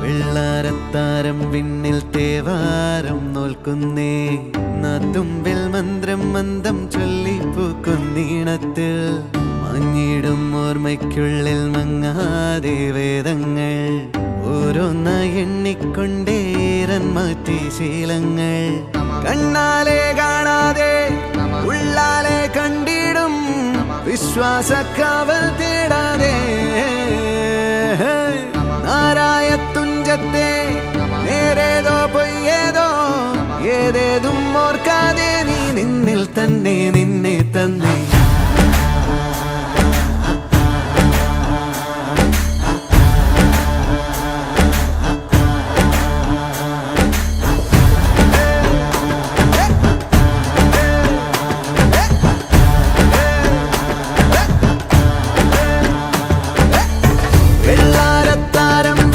വെള്ളാരത്താരം വിണ്ണിൽ തേവാരം നോൽക്കുന്നേ തുമ്പിൽ മന്ത്രം മന്ദം ചൊല്ലിപ്പൂക്കുന്നീണത്തിൽ മങ്ങിടും ഓർമ്മയ്ക്കുള്ളിൽ മങ്ങാതെ വേദങ്ങൾ ഓരോന്നായി എണ്ണിക്കൊണ്ടേരൻ മാറ്റി ശീലങ്ങൾ കണ്ണാലെ കാണാതെ ഉള്ളാലെ കണ്ടിടും വിശ്വാസക്കാവൽ തേടാതെ നാരായ തുഞ്ചത്തെ നേരേതോ പൊയ്യേതോ ഏതേതും ഓർക്കാതെ നീ നിന്നിൽ തന്നെ നിന്നെ തന്നെ